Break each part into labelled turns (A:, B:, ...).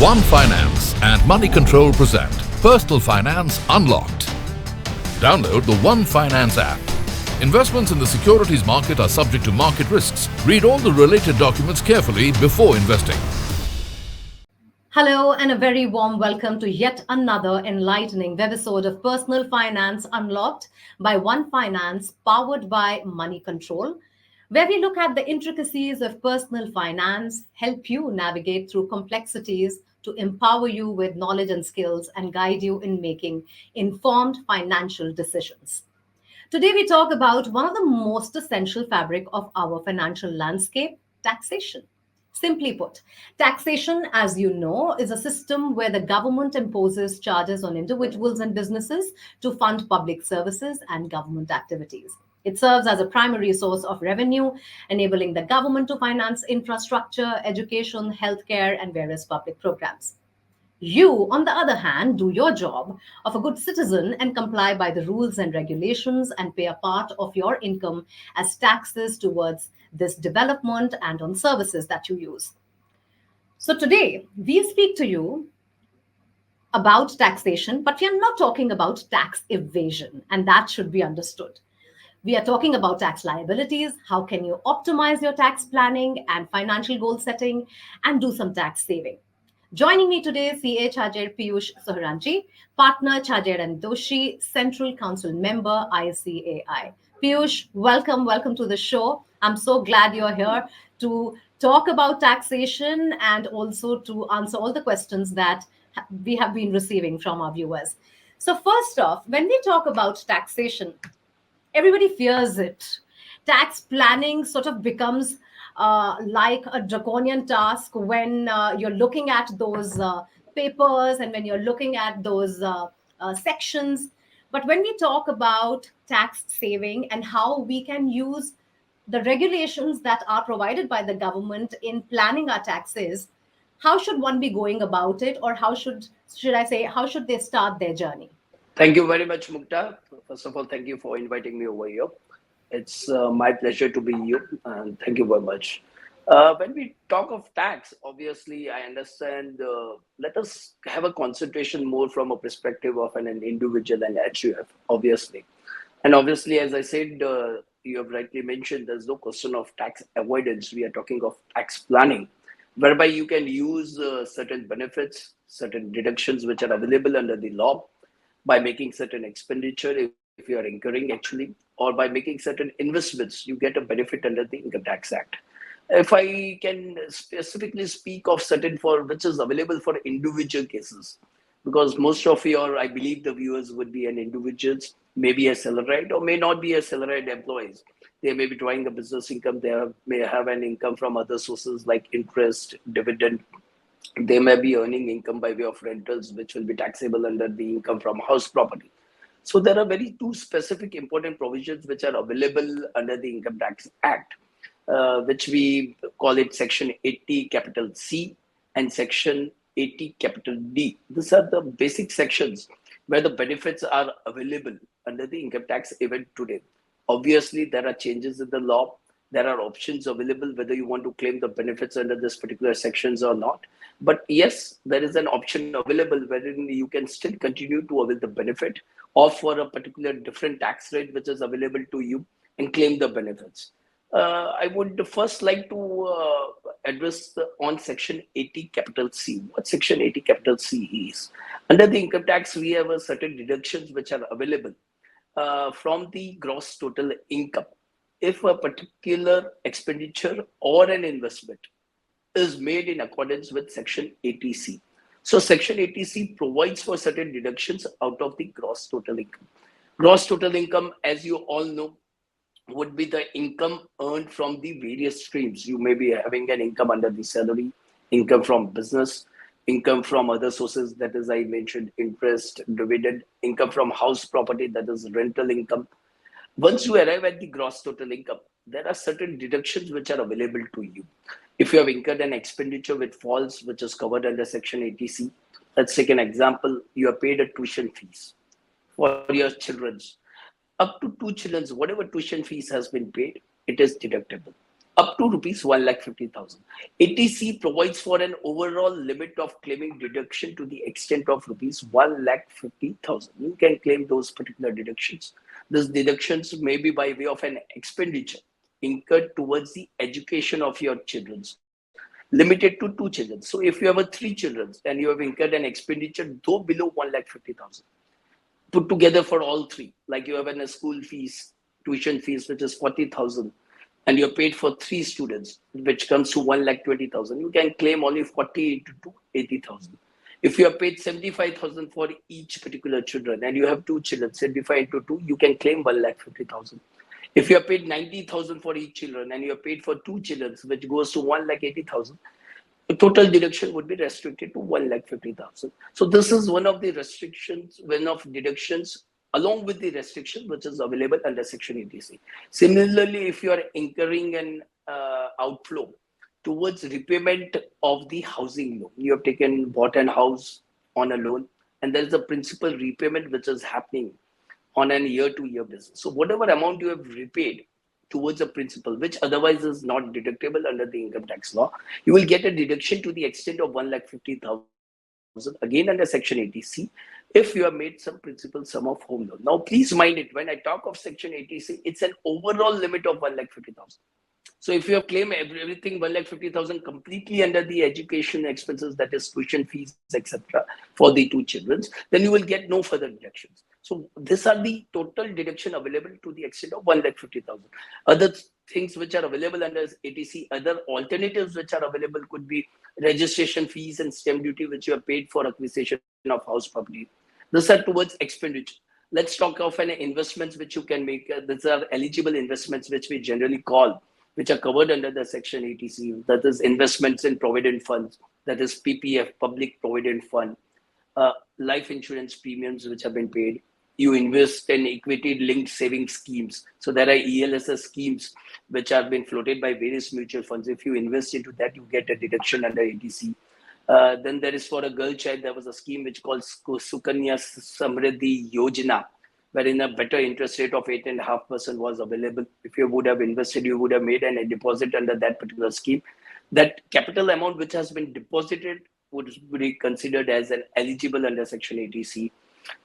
A: One Finance and Money Control present Personal Finance Unlocked. Download the One Finance app. Investments in the securities market are subject to market risks. Read all the related documents carefully before investing.
B: Hello, and a very warm welcome to yet another enlightening webisode of Personal Finance Unlocked by One Finance, powered by Money Control, where we look at the intricacies of personal finance, help you navigate through complexities to empower you with knowledge and skills, and guide you in making informed financial decisions. Today, we talk about one of the most essential fabric of our financial landscape, taxation. Simply put, taxation, as you know, is a system where the government imposes charges on individuals and businesses to fund public services and government activities. It serves as a primary source of revenue, enabling the government to finance infrastructure, education, healthcare, and various public programs. You, on the other hand, do your job of a good citizen and comply by the rules and regulations and pay a part of your income as taxes towards this development and on services that you use. So today, we speak to you about taxation, but we are not talking about tax evasion, and that should be understood. We are talking about tax liabilities. How can you optimize your tax planning and financial goal setting and do some tax saving? Joining me today, CA Chartered Piyush Sohanrajji, Partner Chartered and Doshi, Central Council Member, ICAI. Piyush, welcome to the show. I'm so glad you're here to talk about taxation and also to answer all the questions that we have been receiving from our viewers. So first off, when we talk about taxation, everybody fears it. Tax planning sort of becomes like a draconian task when you're looking at those papers and when you're looking at those sections. But when we talk about tax saving and how we can use the regulations that are provided by the government in planning our taxes, how should one be going about it, or how should they start their journey?
C: Thank you very much, Mukta. First of all, thank you for inviting me over here. It's my pleasure to be here, and thank you very much. When we talk of tax, obviously, I understand. Let us have a concentration more from a perspective of an individual and HUF, obviously. And obviously, as I said, you have rightly mentioned, there's no question of tax avoidance. We are talking of tax planning, whereby you can use certain benefits, certain deductions which are available under the law by making certain expenditure if you are incurring actually, or by making certain investments, you get a benefit under the Income Tax Act. If I can specifically speak of certain for which is available for individual cases, because most of your, I believe the viewers would be an individuals, maybe a salaried or may not be a salaried employees. They may be drawing a business income, may have an income from other sources like interest, dividend. They may be earning income by way of rentals, which will be taxable under the income from house property. So there are very two specific important provisions which are available under the Income Tax Act, which we call it Section 80 capital C and Section 80 capital D. These are the basic sections where the benefits are available under the income tax even today. Obviously, there are changes in the law. There are options available whether you want to claim the benefits under this particular sections or not. But yes, there is an option available wherein you can still continue to avail the benefit or for a particular different tax rate which is available to you and claim the benefits. I would first like to address on Section 80 capital C. What Section 80 capital C is? Under the income tax, we have a certain deductions which are available from the gross total income. If a particular expenditure or an investment is made in accordance with Section 80C. So Section 80C provides for certain deductions out of the gross total income. Gross total income, as you all know, would be the income earned from the various streams. You may be having an income under the salary, income from business, income from other sources, that is, I mentioned, interest, dividend, income from house property, that is rental income. Once you arrive at the gross total income, there are certain deductions which are available to you. If you have incurred an expenditure which is covered under Section 80C, let's take an example. You have paid a tuition fees for your children. Up to 2 children, whatever tuition fees has been paid, it is deductible. up to rupees 1,50,000. ATC provides for an overall limit of claiming deduction to the extent of rupees 1,50,000. You can claim those particular deductions. These deductions may be by way of an expenditure incurred towards the education of your children, limited to 2 children. So if you have 3 children and you have incurred an expenditure though below 1,50,000, put together for all three, like you have a school fees, tuition fees, which is 40,000, and you're paid for 3 students, which comes to 1,20,000. You can claim only 40 into 2, 80,000. If you are paid 75,000 for each particular children, and you have 2 children, 75 into 2, you can claim 1,50,000. If you are paid 90,000 for each children, and you are paid for 2 children, which goes to 1,80,000, the total deduction would be restricted to 1,50,000. So this is one of the restrictions, one of deductions, along with the restriction which is available under Section 80C. Similarly, if you are incurring an outflow towards repayment of the housing loan, you have bought a house on a loan, and there is a principal repayment which is happening on a year-to-year basis. So whatever amount you have repaid towards a principal, which otherwise is not deductible under the income tax law, you will get a deduction to the extent of 1,50,000, again under Section 80C, if you have made some principal sum of home loan. Now, please mind it, when I talk of Section 80C, it's an overall limit of 1,50,000. So if you have claimed everything 1,50,000 completely under the education expenses, that is tuition fees, etc., for the 2 children, then you will get no further deductions. So these are the total deduction available to the extent of 1,50,000. Other things which are available under ATC, other alternatives which are available could be registration fees and stamp duty, which you have paid for acquisition of house property. These are towards expenditure. Let's talk of an investments which you can make. These are eligible investments which we generally call, which are covered under the Section 80C. That is investments in provident funds, that is PPF, Public Provident Fund, life insurance premiums which have been paid. You invest in equity-linked saving schemes. So there are ELSS schemes which have been floated by various mutual funds. If you invest into that, you get a deduction under ATC. Then there is for a girl child, there was a scheme which called Sukanya Samriddhi Yojana, wherein a better interest rate of 8.5% was available. If you would have invested, you would have made a deposit under that particular scheme. That capital amount which has been deposited would be considered as an eligible under Section 80C.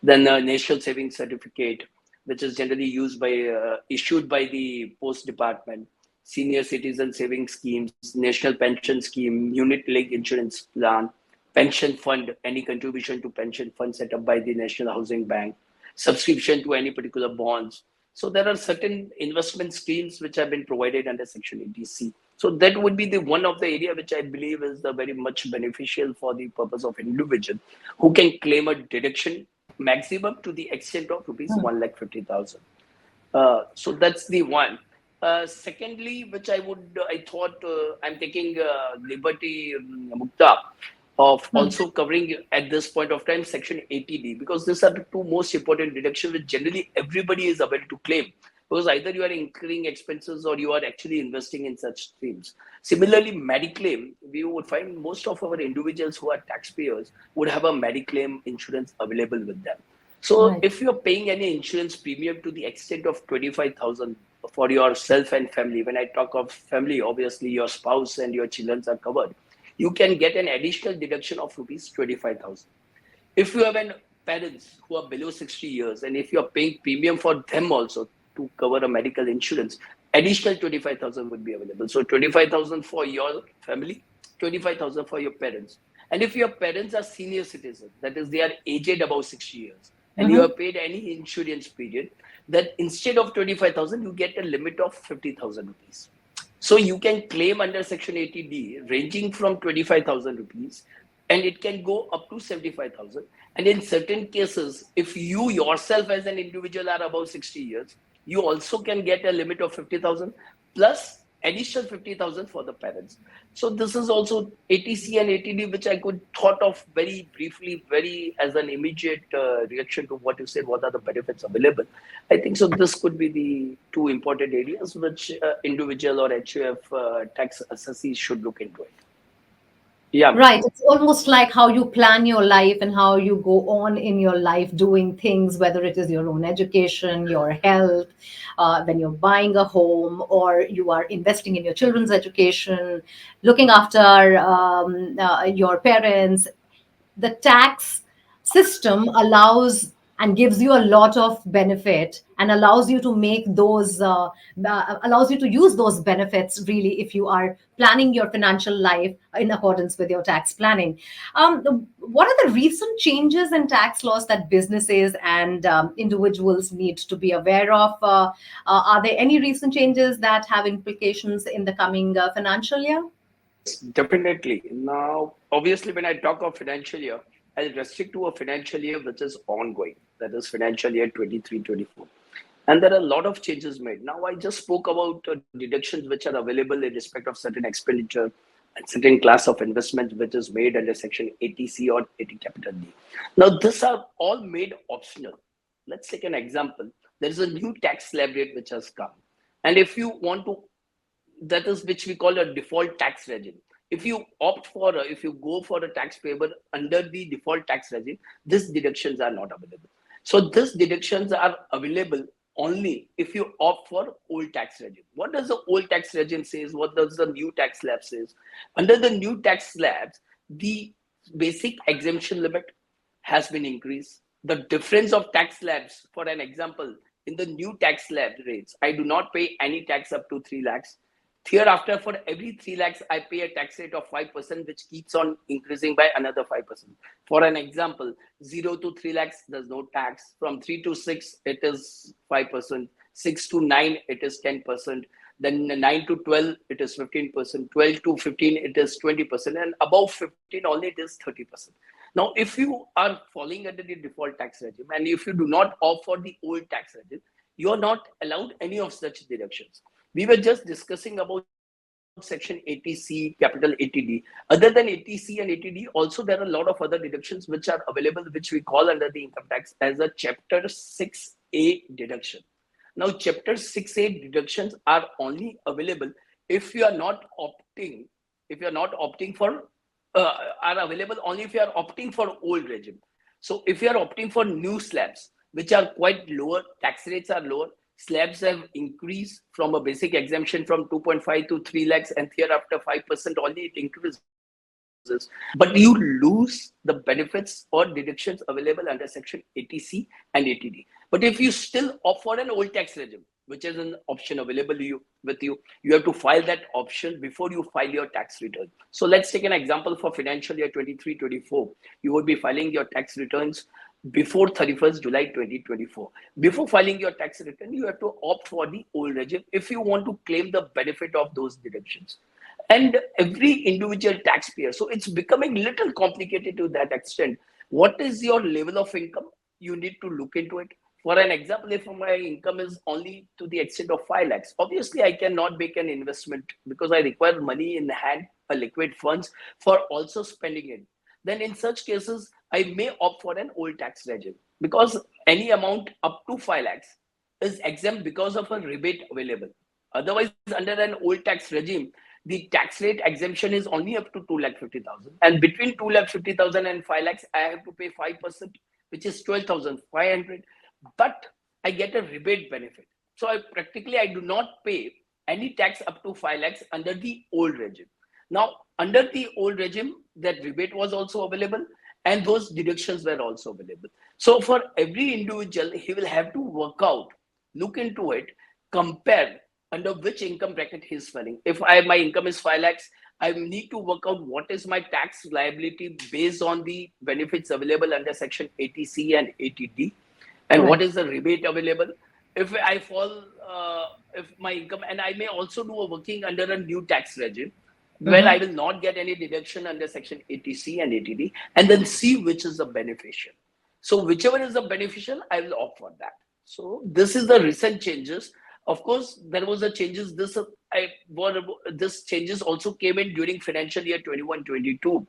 C: Then a National Savings Certificate, which is generally used by issued by the Post Department, Senior Citizen Savings Schemes, National Pension Scheme, Unit Linked Insurance Plan, Pension Fund, any contribution to pension fund set up by the National Housing Bank, subscription to any particular bonds. So there are certain investment schemes which have been provided under Section 80C. So that would be the one of the area which I believe is the very much beneficial for the purpose of individual who can claim a deduction maximum to the extent of rupees 1,50,000. So that's the one. Secondly, which I thought I'm taking liberty, Mukta, of also covering at this point of time Section 80D, because these are the two most important deductions which generally everybody is able to claim, because either you are incurring expenses or you are actually investing in such streams. Similarly, Mediclaim, we would find most of our individuals who are taxpayers would have a Mediclaim insurance available with them. So if you're paying any insurance premium to the extent of 25,000 for yourself and family, when I talk of family, obviously your spouse and your children are covered, you can get an additional deduction of rupees 25,000. If you have parents who are below 60 years, and if you are paying premium for them also to cover a medical insurance, additional 25,000 would be available. So 25,000 for your family, 25,000 for your parents. And if your parents are senior citizens, that is, they are aged above 60 years, and you have paid any insurance period, that instead of 25,000, you get a limit of 50,000 rupees. So you can claim under Section 80D ranging from 25,000 rupees, and it can go up to 75,000. And in certain cases, if you yourself as an individual are above 60 years, you also can get a limit of 50,000 plus additional 50,000 for the parents. So this is also ATC and ATD, which I could thought of very briefly, very as an immediate reaction to what you said, what are the benefits available. I think so this could be the two important areas which individual or HUF tax assessees should look into it. Yeah.
B: Right. It's almost like how you plan your life and how you go on in your life doing things, whether it is your own education, your health, when you're buying a home, or you are investing in your children's education, looking after your parents. The tax system allows and gives you a lot of benefit and allows you to make those allows you to use those benefits, really, if you are planning your financial life in accordance with your tax planning. What are the recent changes in tax laws that businesses and individuals need to be aware of? Are there any recent changes that have implications in the coming financial year?
C: Yes, definitely. Now, obviously, when I talk of financial year, I'll restrict to a financial year which is ongoing, that is financial year 23-24. And there are a lot of changes made. Now, I just spoke about deductions which are available in respect of certain expenditure and certain class of investment which is made under Section 80C or 80 capital D. Now, these are all made optional. Let's take an example. There is a new tax slab rate which has come. And if you want to, that is which we call a default tax regime. If you opt for, if you go for a tax payable under the default tax regime, these deductions are not available. So these deductions are available only if you opt for old tax regime. What does the old tax regime says? What does the new tax slab says? Under the new tax slabs, the basic exemption limit has been increased. The difference of tax slabs, for an example, in the new tax slab rates, I do not pay any tax up to 3 lakhs. Hereafter, for every 3 lakhs, I pay a tax rate of 5%, which keeps on increasing by another 5%. For an example, 0 to 3 lakhs, there's no tax. From 3 to 6, it is 5%. 6 to 9, it is 10%. Then 9 to 12, it is 15%. 12 to 15, it is 20%. And above 15, only it is 30%. Now, if you are falling under the default tax regime and if you do not opt for the old tax regime, you are not allowed any of such deductions. We were just discussing about Section 80C, capital 80D. Other than 80C and 80D, also there are a lot of other deductions which are available, which we call under the income tax as a Chapter 6A deduction. Now, Chapter 6A deductions are only available if you are not opting, if you are not opting for, are available only if you are opting for old regime. So if you are opting for new slabs, which are quite lower, tax rates are lower, slabs have increased from a basic exemption from 2.5 to 3 lakhs, and hereafter 5% only it increases. But you lose the benefits or deductions available under Section 80C and 80D. But if you still opt for an old tax regime, which is an option available you have to file that option before you file your tax return. So let's take an example for financial year 23-24. You would be filing your tax returns before 31st July 2024. Before filing your tax return, you have to opt for the old regime if you want to claim the benefit of those deductions. And every individual taxpayer, so it's becoming little complicated to that extent. What is your level of income? You need to look into it. For an example, if my income is only to the extent of 5 lakhs, obviously I cannot make an investment because I require money in hand, a liquid funds for also spending it. Then in such cases, I may opt for an old tax regime because any amount up to 5 lakhs is exempt because of a rebate available. Otherwise, under an old tax regime, the tax rate exemption is only up to 2,50,000. And between 2,50,000 and 5 lakhs, I have to pay 5%, which is 12,500. But I get a rebate benefit. So I do not pay any tax up to 5 lakhs under the old regime. Now, under the old regime, that rebate was also available and those deductions were also available. So for every individual, he will have to work out, look into it, compare under which income bracket he is falling. If my income is 5 lakhs, I need to work out what is my tax liability based on the benefits available under Section 80C and 80D, and what
B: Right.
C: is the rebate available. If I fall, if my income, and I may also do a working under a new tax regime where I
B: Mhm.
C: will not get any deduction under Section 80C and 80D, and then see which is the beneficial. So whichever is the beneficial, I will opt for that. So this is the recent changes. Of course, there was a changes. This changes also came in during financial year 21-22,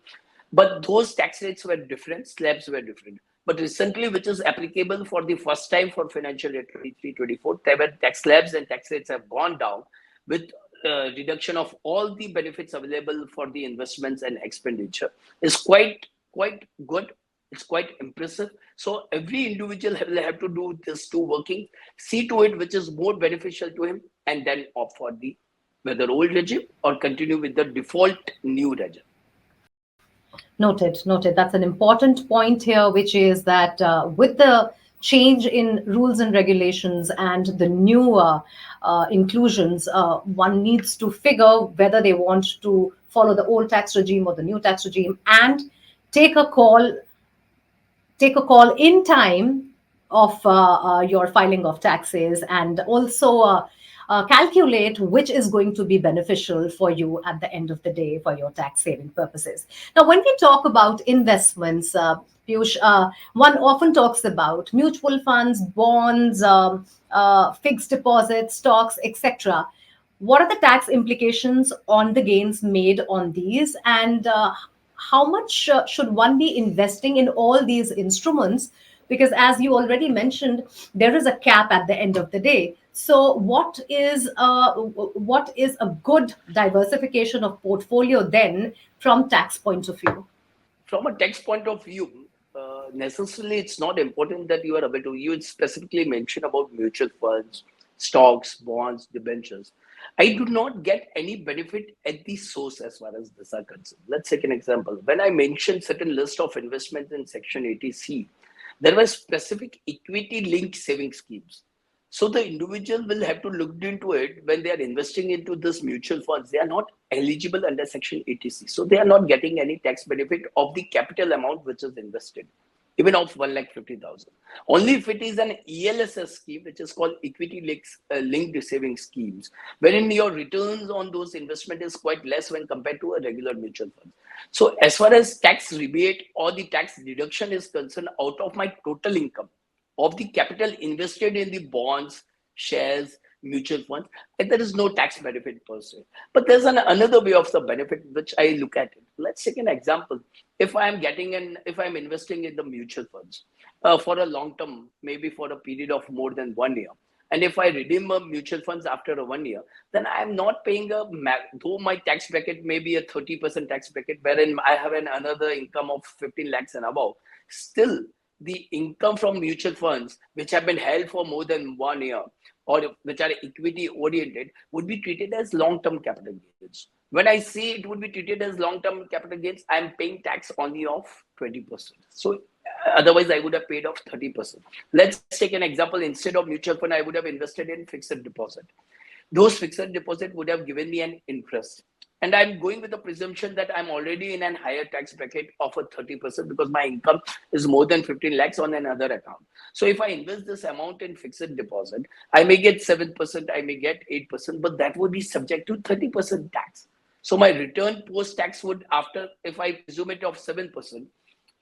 C: but those tax rates were different, slabs were different. But recently, which is applicable for the first time for financial year 23-24, tax slabs and tax rates have gone down with reduction of all the benefits available for the investments and expenditure is quite good. It's quite impressive. So every individual will have to do this two working, see to it which is more beneficial to him, and then opt for the whether old regime or continue with the default new regime.
B: Noted, noted. That's an important point here, which is that with the change in rules and regulations and the new inclusions, one needs to figure whether they want to follow the old tax regime or the new tax regime, and take a call take a call in time of your filing of taxes, and also calculate which is going to be beneficial for you at the end of the day for your tax saving purposes. Now, when we talk about investments, Piyush, one often talks about mutual funds, bonds, fixed deposits, stocks, etc. What are the tax implications on the gains made on these, and how much should one be investing in all these instruments? Because as you already mentioned, there is a cap at the end of the day. So what is a good diversification of portfolio then from tax point of view?
C: From a tax point of view, necessarily it's not important that you are able to. You specifically mention about mutual funds, stocks, bonds, debentures. I do not get any benefit at the source as far as this are concerned. Let's take an example. When I mentioned certain list of investments in Section 80C, there were specific equity-linked saving schemes. So the individual will have to look into it when they are investing into this mutual funds. They are not eligible under Section 80C. So they are not getting any tax benefit of the capital amount which is invested, even of 1,50,000. Only if it is an ELSS scheme, which is called linked saving schemes, wherein your returns on those investment is quite less when compared to a regular mutual fund. So as far as tax rebate or the tax deduction is concerned, out of my total income, of the capital invested in the bonds, shares, mutual funds, and there is no tax benefit per se. But there's another way of the benefit which I look at it. Let's take an example. If I'm investing in the mutual funds for a long term, maybe for a period of more than 1 year, and if I redeem a mutual funds after a 1 year, then I'm not paying though my tax bracket may be a 30% tax bracket, wherein I have another income of 15 lakhs and above. Still, the income from mutual funds, which have been held for more than 1 year or which are equity oriented, would be treated as long-term capital gains. When I say it would be treated as long-term capital gains, I'm paying tax only of 20%. So otherwise, I would have paid off 30%. Let's take an example. Instead of mutual fund, I would have invested in fixed deposit. Those fixed deposit would have given me an interest. And I'm going with the presumption that I'm already in an higher tax bracket of a 30% because my income is more than 15 lakhs on another account. So if I invest this amount in fixed deposit, I may get 7%, I may get 8%, but that would be subject to 30% tax. So my return post-tax would, after, if I presume it of 7%,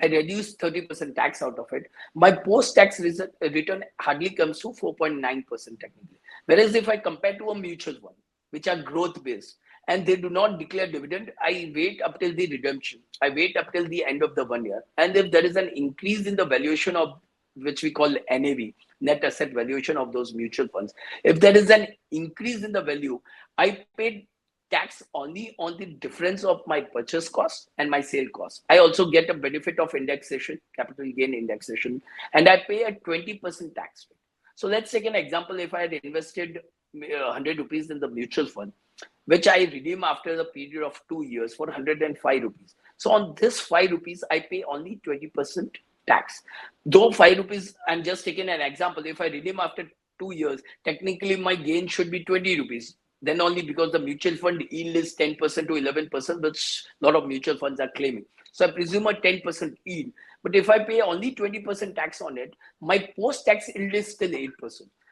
C: I reduce 30% tax out of it. My post-tax return hardly comes to 4.9% technically. Whereas if I compare to a mutual fund, which are growth-based, and they do not declare dividend, I wait up till the redemption. I wait up till the end of the 1 year. And if there is an increase in the valuation of, which we call NAV, net asset valuation of those mutual funds, if there is an increase in the value, I paid tax only on the difference of my purchase cost and my sale cost. I also get a benefit of indexation, capital gain indexation, and I pay a 20% tax rate. So let's take an example. If I had invested 100 rupees in the mutual fund, which I redeem after the period of 2 years for 105 rupees. So on this 5 rupees, I pay only 20% tax. Though 5 rupees, I'm just taking an example. If I redeem after 2 years, technically my gain should be 20 rupees. Then only because the mutual fund yield is 10% to 11%, which a lot of mutual funds are claiming. So I presume a 10% yield. But if I pay only 20% tax on it, my post-tax yield is still 8%.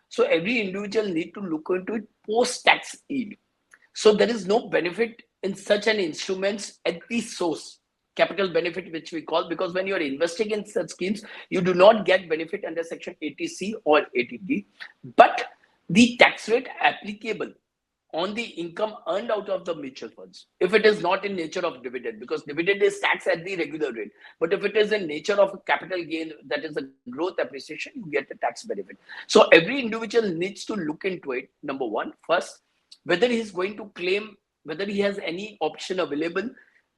C: So every individual need to look into it post-tax yield. So there is no benefit in such an instruments at the source, capital benefit, which we call, because when you are investing in such schemes, you do not get benefit under Section 80C or 80D, but the tax rate applicable on the income earned out of the mutual funds, if it is not in nature of dividend, because dividend is taxed at the regular rate. But if it is in nature of a capital gain, that is a growth appreciation, you get the tax benefit. So every individual needs to look into it. Number one, first, whether he's going to claim, whether he has any option available.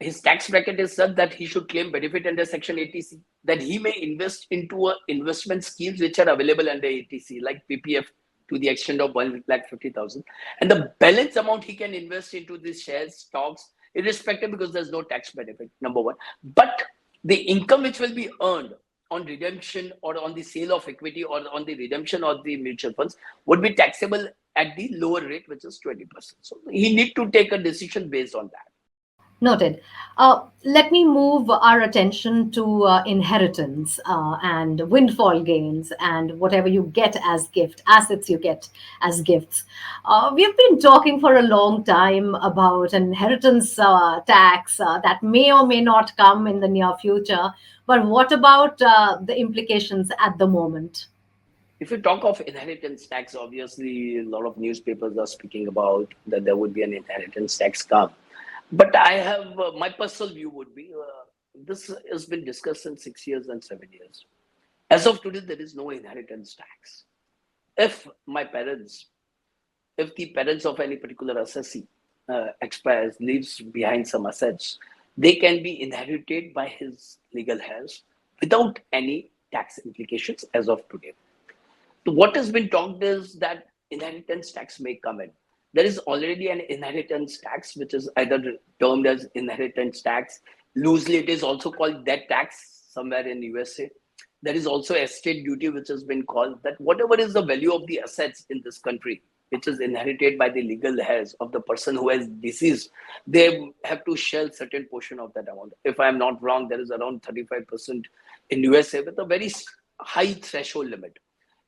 C: His tax bracket is such that he should claim benefit under Section 80C, that he may invest into investment schemes which are available under 80C, like PPF, to the extent of 1,50,000. And the balance amount he can invest into these shares, stocks, irrespective, because there's no tax benefit, number one. But the income which will be earned on redemption or on the sale of equity or on the redemption of the mutual funds would be taxable at the lower rate, which is 20%. So he need to take a decision based on that.
B: Noted. Let me move our attention to inheritance and windfall gains and whatever you get as gift, assets you get as gifts. We've been talking for a long time about an inheritance tax that may or may not come in the near future. But what about the implications at the moment?
C: If you talk of inheritance tax, obviously a lot of newspapers are speaking about that there would be an inheritance tax come. But I have my personal view would be this has been discussed in 6 years and 7 years. As of today, there is no inheritance tax. If my parents, if the parents of any particular assessee expires, leaves behind some assets, they can be inherited by his legal heirs without any tax implications as of today. So what has been talked is that inheritance tax may come in. There is already an inheritance tax, which is either termed as inheritance tax. Loosely, it is also called death tax somewhere in USA. There is also estate duty, which has been called that whatever is the value of the assets in this country, which is inherited by the legal heirs of the person who has deceased, they have to share certain portion of that amount. If I'm not wrong, there is around 35% in USA with a very high threshold limit.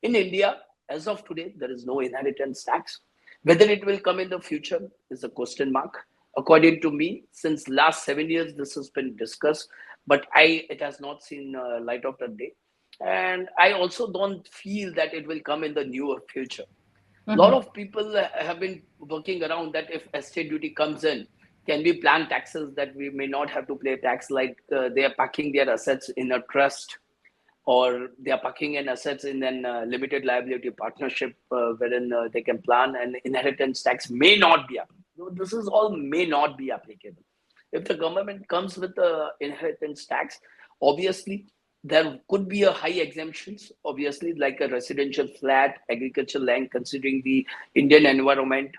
C: In India, as of today, there is no inheritance tax. Whether it will come in the future is a question mark. According to me, since last 7 years, this has been discussed, but it has not seen light of the day. And I also don't feel that it will come in the near future. A lot
B: Mhm.
C: of people have been working around that if estate duty comes in, can we plan taxes that we may not have to pay tax, like they are packing their assets in a trust, or they are parking in assets in an limited liability partnership wherein they can plan, and inheritance tax may not be applicable. So this is all may not be applicable. If the government comes with the inheritance tax, obviously there could be a high exemptions, obviously like a residential flat, agricultural land, considering the Indian environment,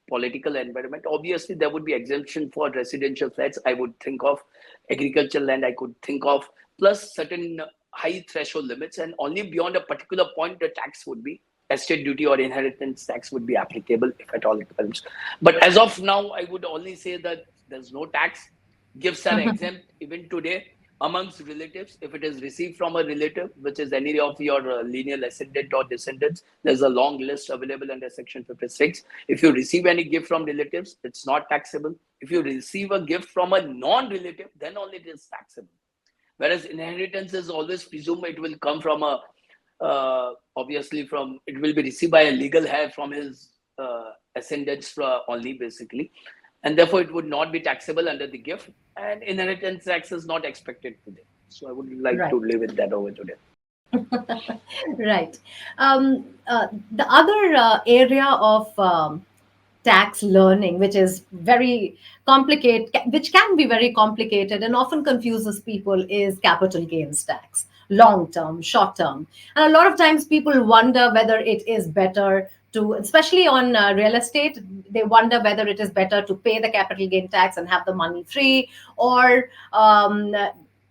C: political environment. Obviously, there would be exemption for residential flats. I would think of agricultural land. I could think of plus certain high threshold limits, and only beyond a particular point the tax would be estate duty or inheritance tax would be applicable, if at all it comes. But as of now, I would only say that there's no tax. Gifts are exempt even today amongst relatives. If it is received from a relative, which is any of your lineal ascendant or descendants, there's a long list available under Section 56. If you receive any gift from relatives, it's not taxable. If you receive a gift from a non-relative, then only it is taxable. Whereas inheritance is always presumed it will come from a obviously from it will be received by a legal heir from his ascendants only, basically, and therefore it would not be taxable under the gift, and inheritance tax is not expected today. So I would like to
B: Right.
C: leave it that over today.
B: Right. The other area of tax learning, which is very complicated, which can be very complicated and often confuses people, is capital gains tax, long term, short term. And a lot of times people wonder whether it is better to, especially on real estate, they wonder whether it is better to pay the capital gain tax and have the money free, or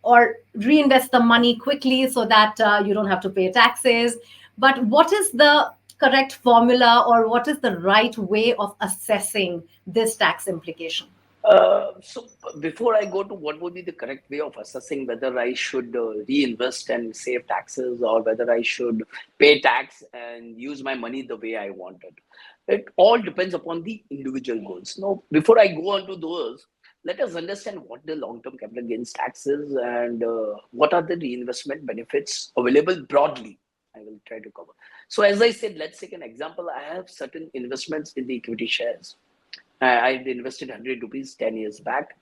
B: or reinvest the money quickly so that you don't have to pay taxes. But what is the correct formula, or what is the right way of assessing this tax implication?
C: So before I go to what would be the correct way of assessing whether I should reinvest and save taxes, or whether I should pay tax and use my money the way I wanted, it all depends upon the individual goals. Now, before I go on to those, let us understand what the long-term capital gains tax is, and what are the reinvestment benefits available broadly. I will try to cover. So as I said, let's take an example. I have certain investments in the equity shares. I had invested 100 rupees 10 years back,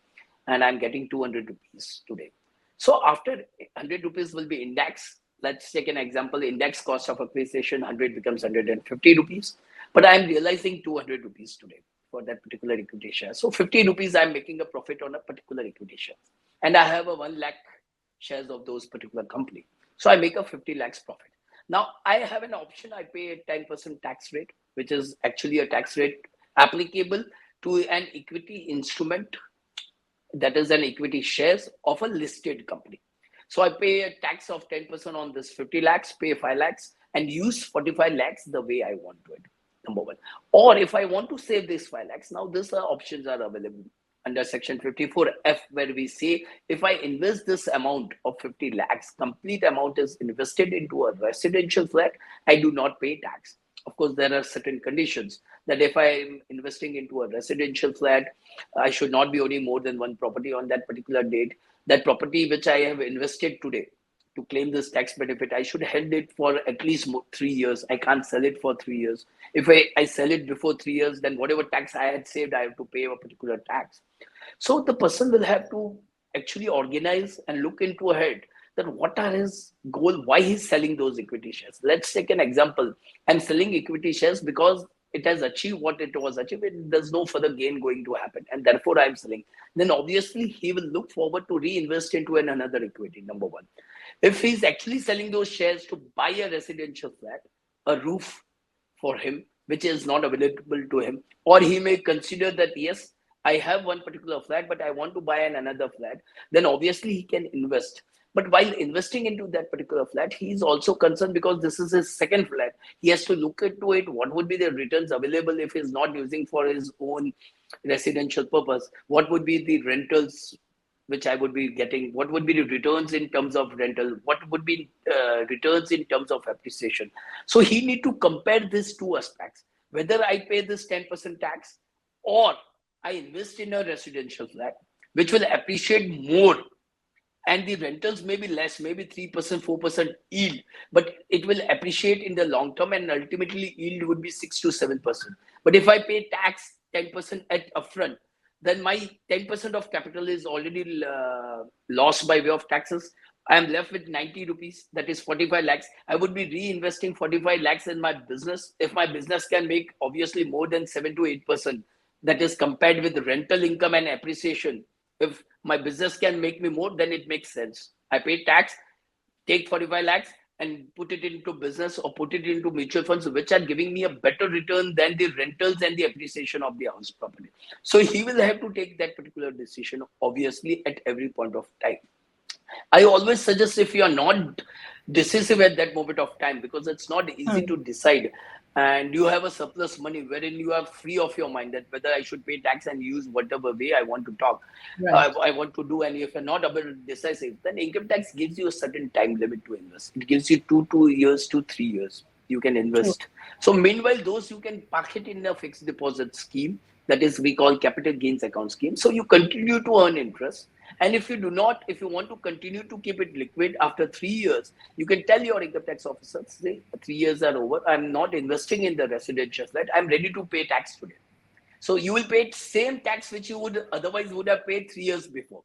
C: and I'm getting 200 rupees today. So after 100 rupees will be index. Let's take an example. Index cost of acquisition 100 becomes 150 rupees, but I'm realizing 200 rupees today. for that particular equity share. So 50 rupees, I'm making a profit on a particular equity share. And I have a 1 lakh shares of those particular company. So I make a 50 lakhs profit. Now I have an option. I pay a 10% tax rate, which is actually a tax rate applicable to an equity instrument, that is an equity shares of a listed company. So I pay a tax of 10% on this 50 lakhs, pay 5 lakhs, and use 45 lakhs the way I want to it. Number one. Or if I want to save this 5 lakhs, now these options are available under section 54F, where we say if I invest this amount of 50 lakhs, complete amount is invested into a residential flat, I do not pay tax. Of course, there are certain conditions that if I am investing into a residential flat, I should not be owning more than one property on that particular date. That property which I have invested today, to claim this tax benefit, I should hold it for at least 3 years. I can't sell it for 3 years. If I sell it before 3 years, then whatever tax I had saved, I have to pay a particular tax. So the person will have to actually organize and look into ahead that what are his goal, why he's selling those equity shares. Let's take an example. I'm selling equity shares because it has achieved what it was achieved. There's no further gain going to happen, and therefore I'm selling. Then obviously he will look forward to reinvest into another equity, number one. If he's actually selling those shares to buy a residential flat, a roof for him, which is not available to him, or he may consider that, yes, I have one particular flat, but I want to buy another flat, then obviously he can invest. But while investing into that particular flat, he is also concerned because this is his second flat. He has to look into it. What would be the returns available if he's not using for his own residential purpose? What would be the rentals which I would be getting? What would be the returns in terms of rental? What would be returns in terms of appreciation? So he need to compare these two aspects, whether I pay this 10% tax or I invest in a residential flat, which will appreciate more, and the rentals may be less, maybe 3%, 4% yield, but it will appreciate in the long term, and ultimately yield would be 6 to 7%. But if I pay tax 10% at upfront, then my 10% of capital is already lost by way of taxes. I am left with 90 rupees, that is 45 lakhs. I would be reinvesting 45 lakhs in my business. If my business can make obviously more than 7 to 8%, that is compared with rental income and appreciation. If my business can make me more, then it makes sense. I pay tax, take 45 lakhs and put it into business or put it into mutual funds, which are giving me a better return than the rentals and the appreciation of the house property. So he will have to take that particular decision, obviously, at every point of time. I always suggest, if you are not decisive at that moment of time, because it's not easy to decide, and you have a surplus money wherein you are free of your mind that whether I should pay tax and use whatever way I want to talk,
B: Right.
C: I want to do, and if you're not able to decisive, then income tax gives you a certain time limit to invest. It gives you 2 years to 3 years you can
B: True.
C: invest. So meanwhile, those you can park it in a fixed deposit scheme, that is we call capital gains account scheme. So you continue to earn interest. And if you do not, if you want to continue to keep it liquid after 3 years, you can tell your income tax officer, say 3 years are over, I'm not investing in the residential flat, I'm ready to pay tax today. So you will pay same tax which you would otherwise would have paid 3 years before.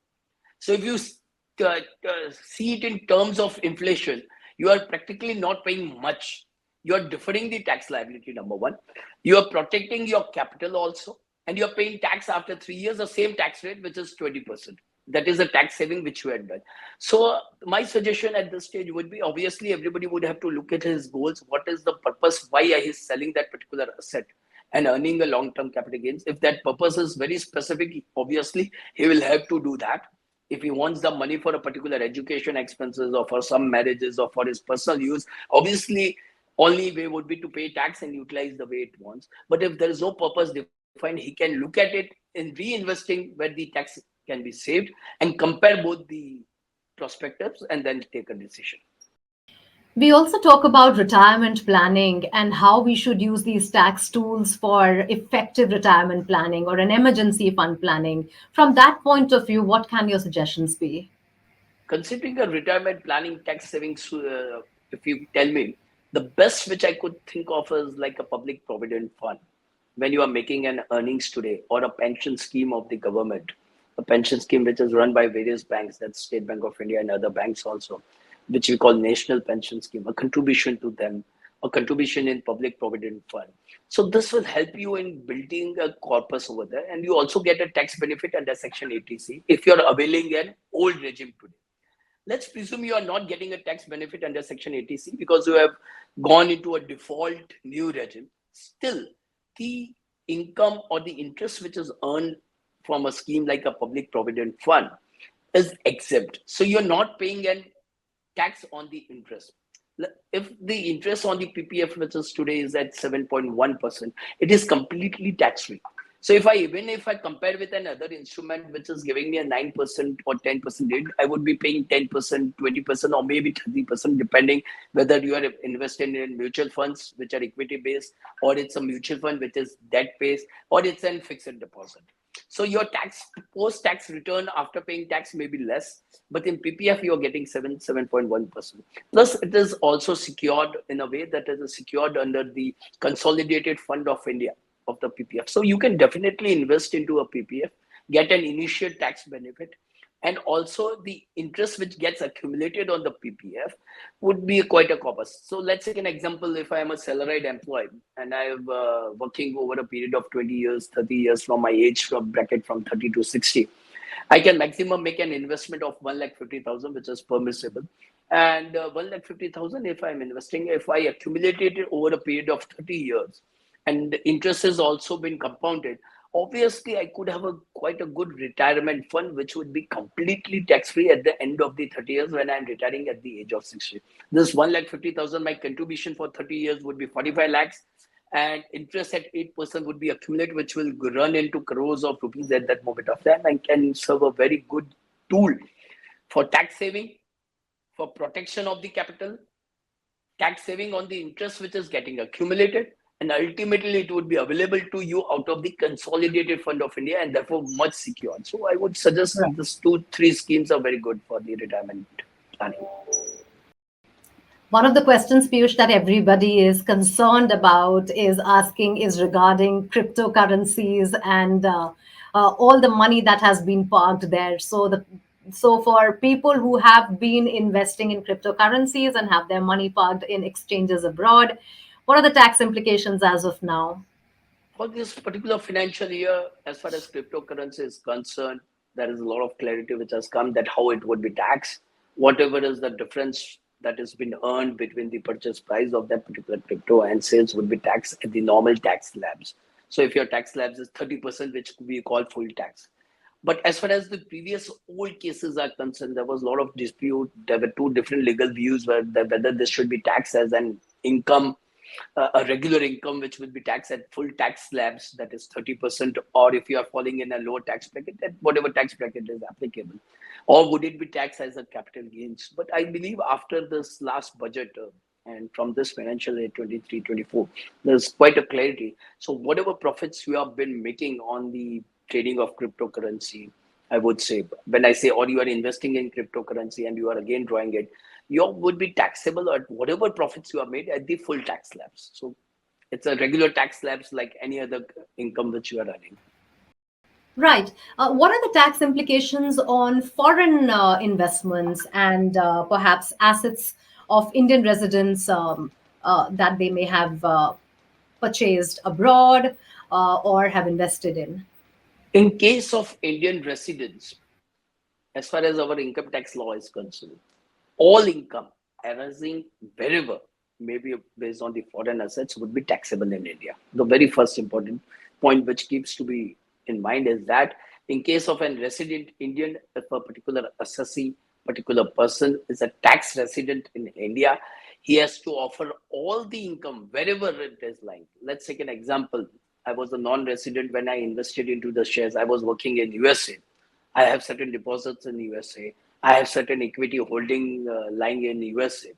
C: So if you see it in terms of inflation, you are practically not paying much. You are deferring the tax liability, number one. You are protecting your capital also, and you are paying tax after 3 years, the same tax rate, which is 20%. That is a tax saving which you had done. So my suggestion at this stage would be, obviously everybody would have to look at his goals. What is the purpose? Why he is selling that particular asset and earning a long-term capital gains? If that purpose is very specific, obviously he will have to do that. If he wants the money for a particular education expenses or for some marriages or for his personal use, obviously only way would be to pay tax and utilize the way it wants. But if there is no purpose defined, he can look at it in reinvesting where the tax can be saved and compare both the perspectives and then take a decision.
B: We also talk about retirement planning and how we should use these tax tools for effective retirement planning or an emergency fund planning. From that point of view, what can your suggestions be?
C: Considering a retirement planning tax savings, if you tell me, the best which I could think of is like a public provident fund. When you are making an earnings today, or a pension scheme of the government, a pension scheme which is run by various banks, that's State Bank of India and other banks also, which we call national pension scheme, a contribution to them, or contribution in public provident fund. So this will help you in building a corpus over there, and you also get a tax benefit under Section 80C if you're availing an old regime today. Let's presume you are not getting a tax benefit under Section 80C because you have gone into a default new regime. Still, the income or the interest which is earned from a scheme like a public provident fund is exempt. So you're not paying an tax on the interest. If the interest on the PPF, which is today is at 7.1%, it is completely tax free. So even if I compare with another instrument which is giving me a 9% or 10% rate, I would be paying 10%, 20%, or maybe 30%, depending whether you are invested in mutual funds which are equity based, or it's a mutual fund which is debt based, or it's a fixed deposit. So your post-tax return after paying tax may be less, but in PPF you're getting 7.1%. Plus, it is also secured in a way that it is secured under the Consolidated Fund of India of the PPF. So you can definitely invest into a PPF, get an initial tax benefit, and also the interest which gets accumulated on the PPF would be quite a corpus. So let's take an example. If I am a salaried employee and I am working over a period of 20 years, 30 years from my age bracket from 30 to 60, I can maximum make an investment of 1,50,000, which is permissible. And 1,50,000, if I'm investing, if I accumulated it over a period of 30 years, and the interest has also been compounded, obviously I could have quite a good retirement fund which would be completely tax free at the end of the 30 years when I'm retiring at the age of 60. This 1,50,000, my contribution for 30 years would be 45 lakhs, and interest at 8% would be accumulated, which will run into crores of rupees at that moment of time and can serve a very good tool for tax saving, for protection of the capital, tax saving on the interest which is getting accumulated, and ultimately it would be available to you out of the Consolidated Fund of India, and therefore much secured. So I would suggest these 2-3 schemes are very good for the retirement planning.
B: One of the questions, Piyush, that everybody is concerned about is regarding cryptocurrencies and all the money that has been parked there. So for people who have been investing in cryptocurrencies and have their money parked in exchanges abroad, what are the tax implications as of now?
C: For this particular financial year, as far as cryptocurrency is concerned, there is a lot of clarity which has come that how it would be taxed. Whatever is the difference that has been earned between the purchase price of that particular crypto and sales would be taxed at the normal tax slabs. So if your tax slabs is 30%, which we call full tax. But as far as the previous old cases are concerned, there was a lot of dispute. There were two different legal views whether this should be taxed as an income, a regular income, which will be taxed at full tax slabs, that is 30%, or if you are falling in a lower tax bracket, at whatever tax bracket is applicable, or would it be taxed as a capital gains? But I believe after this last budget and from this financial year 23-24, there's quite a clarity. So whatever profits you have been making on the trading of cryptocurrency, I would say, when I say, or you are investing in cryptocurrency and you are again drawing it, you would be taxable at whatever profits you have made at the full tax slabs. So it's a regular tax slabs like any other income which you are earning.
B: Right. What are the tax implications on foreign investments and perhaps assets of Indian residents that they may have purchased abroad or have invested in?
C: In case of Indian residents, as far as our income tax law is concerned, all income arising wherever, maybe based on the foreign assets, would be taxable in India. The very first important point which keeps to be in mind is that in case of a resident Indian, if a particular assessee, particular person is a tax resident in India, he has to offer all the income wherever it is lying. Let's take an example. I was a non-resident when I invested into the shares. I was working in USA. I have certain deposits in USA. I have certain equity holding lying in USA.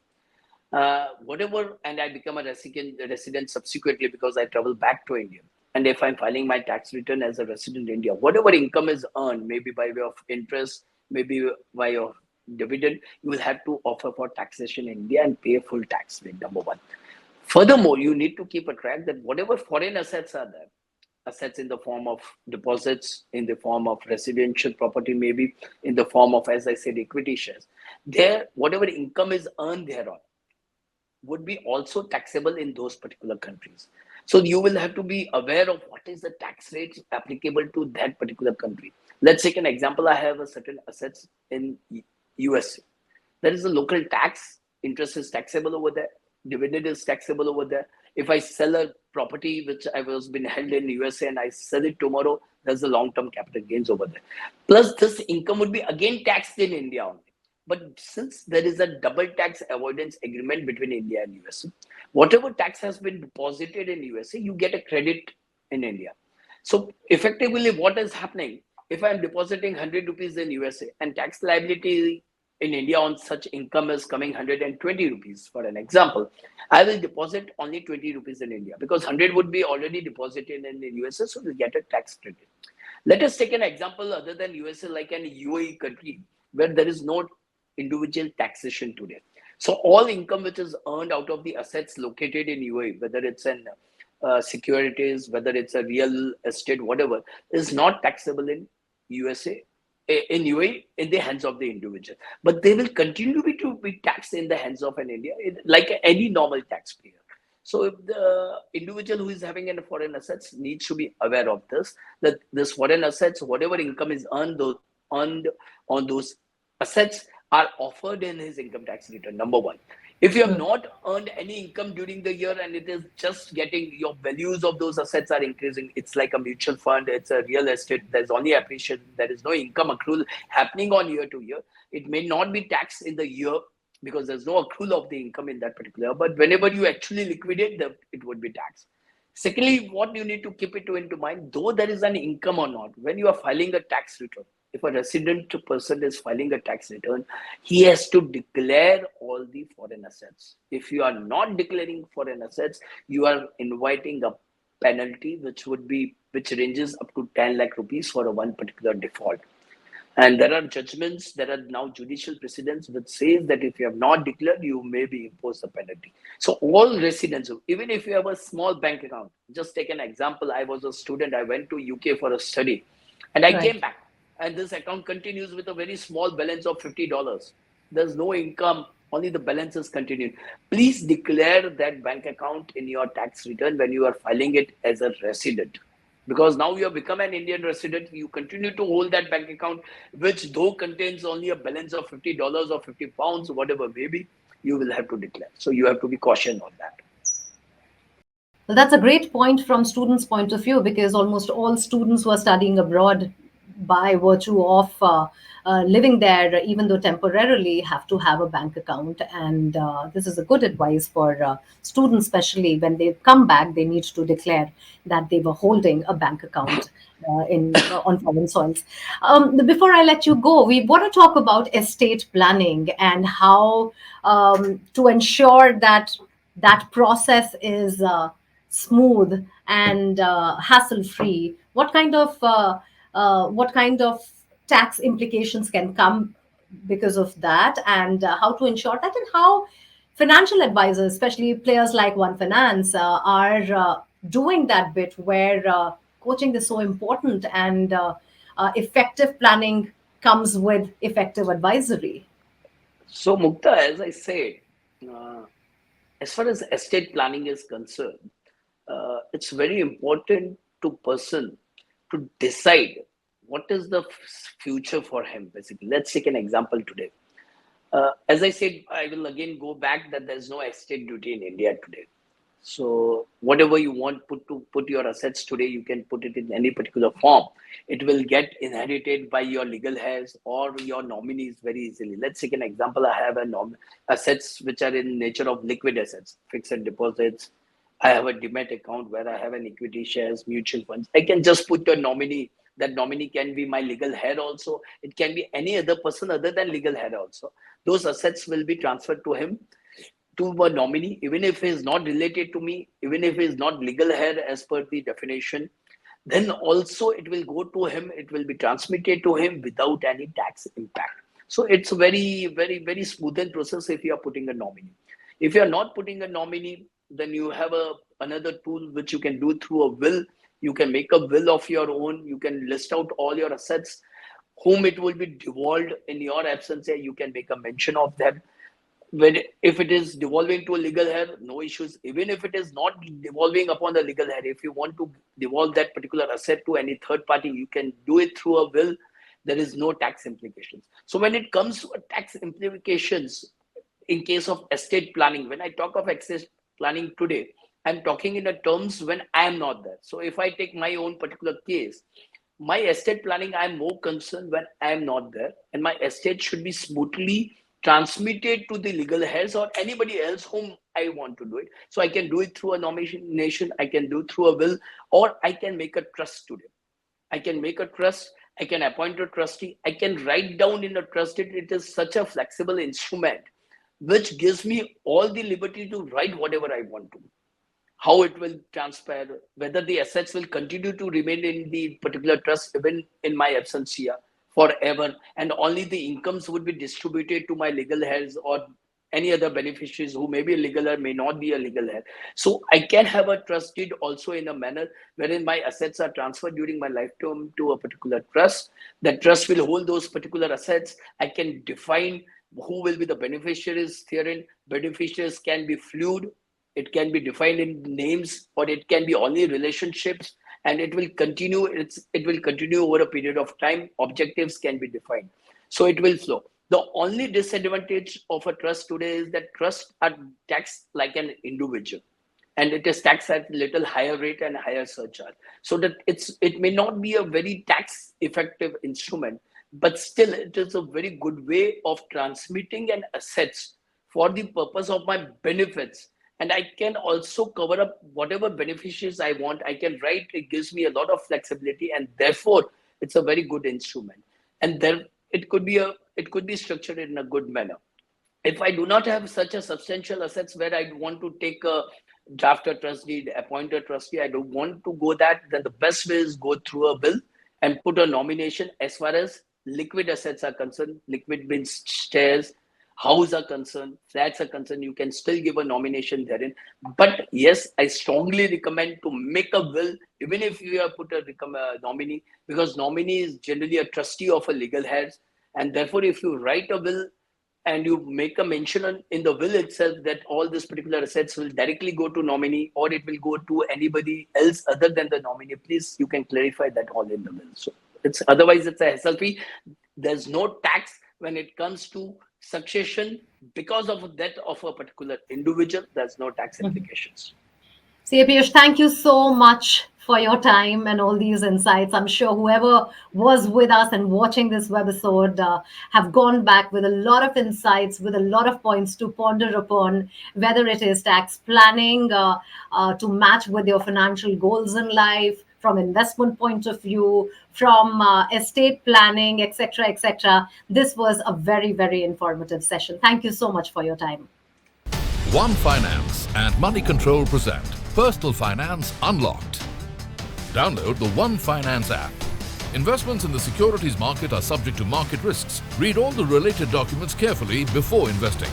C: Whatever, and I become a resident subsequently because I travel back to India. And if I'm filing my tax return as a resident in India, whatever income is earned, maybe by way of interest, maybe by way of dividend, you will have to offer for taxation in India and pay a full tax rate, number one. Furthermore, you need to keep a track that whatever foreign assets are there, assets in the form of deposits, in the form of residential property, maybe in the form of, as I said, equity shares, there, whatever income is earned thereon, would be also taxable in those particular countries. So you will have to be aware of what is the tax rates applicable to that particular country. Let's take an example. I have a certain assets in USA. There is a local tax. Interest is taxable over there. Dividend is taxable over there. If I sell a property which I was been held in USA and I sell it tomorrow, there's a long-term capital gains over there. Plus, this income would be again taxed in India only. But since there is a double tax avoidance agreement between India and USA, whatever tax has been deposited in USA, you get a credit in India. So effectively, what is happening? If I'm depositing 100 rupees in USA and tax liability in India on such income is coming 120 rupees, for an example, I will deposit only 20 rupees in India because 100 would be already deposited in the USA, so we'll get a tax credit. Let us take an example other than USA, like an UAE country where there is no individual taxation today. So all income which is earned out of the assets located in UAE, whether it's in securities, whether it's a real estate, whatever, is not taxable in USA, in UAE, in the hands of the individual. But they will continue to be taxed in the hands of an India, like any normal taxpayer. So if the individual who is having a foreign assets needs to be aware of this, that this foreign assets, whatever income is earned on those assets are offered in his income tax return, number one. If you have not earned any income during the year and it is just getting your values of those assets are increasing, it's like a mutual fund, it's a real estate, there's only appreciation, there is no income accrual happening on year to year. It may not be taxed in the year because there's no accrual of the income in that particular, but whenever you actually liquidate them, it would be taxed. Secondly, what you need to keep it into mind, though there is an income or not, when you are filing a tax return, if a resident person is filing a tax return, he has to declare all the foreign assets. If you are not declaring foreign assets, you are inviting a penalty which ranges up to 10 lakh rupees for a one particular default. And there are judgments, there are now judicial precedents which says that if you have not declared, you may be imposed a penalty. So all residents, even if you have a small bank account, just take an example. I was a student, I went to UK for a study and I came back. And this account continues with a very small balance of $50. There's no income, only the balance is continuing. Please declare that bank account in your tax return when you are filing it as a resident. Because now you have become an Indian resident, you continue to hold that bank account, which though contains only a balance of $50 or 50 pounds, whatever may be, you will have to declare. So you have to be cautious on that.
B: Well, that's a great point from students' point of view, because almost all students who are studying abroad by virtue of living there, even though temporarily, have to have a bank account. And this is a good advice for students, especially when they come back, they need to declare that they were holding a bank account on foreign soils. Before I let you go, we want to talk about estate planning and how to ensure that that process is smooth and hassle free. What kind of tax implications can come because of that, and how to ensure that, and how financial advisors, especially players like One Finance, are doing that bit where coaching is so important, and effective planning comes with effective advisory.
C: So Mukta, as I said, uh, as far as estate planning is concerned, it's very important to person to decide what is the future for him. Basically, let's take an example today. As I said, I will again go back that there's no estate duty in India today. So whatever you want put your assets today, you can put it in any particular form. It will get inherited by your legal heirs or your nominees very easily. Let's take an example. I have assets which are in nature of liquid assets, fixed deposits. I have a demat account where I have an equity shares, mutual funds. I can just put a nominee. That nominee can be my legal heir also. It can be any other person other than legal heir also. Those assets will be transferred to him, to a nominee, even if he is not related to me, even if he is not legal heir as per the definition, then also it will go to him, it will be transmitted to him without any tax impact. So it's very, very, very smoothened process if you are putting a nominee. If you are not putting a nominee, then you have another tool which you can do through a will. You can make a will of your own. You can list out all your assets, whom it will be devolved in your absence. You can make a mention of them. when if it is devolving to a legal heir, no issues. Even if it is not devolving upon the legal heir, if you want to devolve that particular asset to any third party, you can do it through a will. There is no tax implications. So when it comes to tax implications in case of estate planning, when I talk of estate planning today, I'm talking in the terms when I am not there. So if I take my own particular case, my estate planning, I'm more concerned when I'm not there, and my estate should be smoothly transmitted to the legal heirs or anybody else whom I want to do it. So I can do it through a nomination, I can do it through a will, or I can make a trust today. I can make a trust, I can appoint a trustee, I can write down in a trust deed. It is such a flexible instrument which gives me all the liberty to write whatever I want to, how it will transpire, whether the assets will continue to remain in the particular trust even in my absence here forever, and only the incomes would be distributed to my legal heirs or any other beneficiaries who may be a legal heir, may not be a legal heir. So I can have a trust deed also in a manner wherein my assets are transferred during my lifetime to a particular trust. That trust will hold those particular assets. I can define who will be the beneficiaries therein. Beneficiaries can be fluid, it can be defined in names, or it can be only relationships, and it will continue. It will continue over a period of time. Objectives can be defined, so it will flow. The only disadvantage of a trust today is that trusts are taxed like an individual, and it is taxed at a little higher rate and higher surcharge. So that it may not be a very tax effective instrument, but still it is a very good way of transmitting an assets for the purpose of my benefits. And I can also cover up whatever beneficiaries I want. I can write, it gives me a lot of flexibility, and therefore it's a very good instrument. And there it could be structured in a good manner. If I do not have such a substantial assets where I want to take a draft a trust deed, appoint a trustee, I don't want to go that, then the best way is go through a will and put a nomination. As far as liquid assets are concerned, liquid means shares, house are concerned, flats are concerned, you can still give a nomination therein. But yes, I strongly recommend to make a will, even if you have put a nominee, because nominee is generally a trustee of a legal heirs. And therefore, if you write a will and you make a mention in the will itself that all these particular assets will directly go to nominee, or it will go to anybody else other than the nominee, please, you can clarify that all in the will. So it's otherwise it's a hassle fee. There's no tax when it comes to succession because of the death of a particular individual. There's no tax implications.
B: Piyush, thank you so much for your time and all these insights. I'm sure whoever was with us and watching this webisode have gone back with a lot of insights, with a lot of points to ponder upon, whether it is tax planning to match with your financial goals in life, from investment point of view, from estate planning, etc., etc. This was a very, very informative session. Thank you so much for your time.
A: One Finance and Money Control present Personal Finance Unlocked. Download the One Finance app. Investments in the securities market are subject to market risks. Read all the related documents carefully before investing.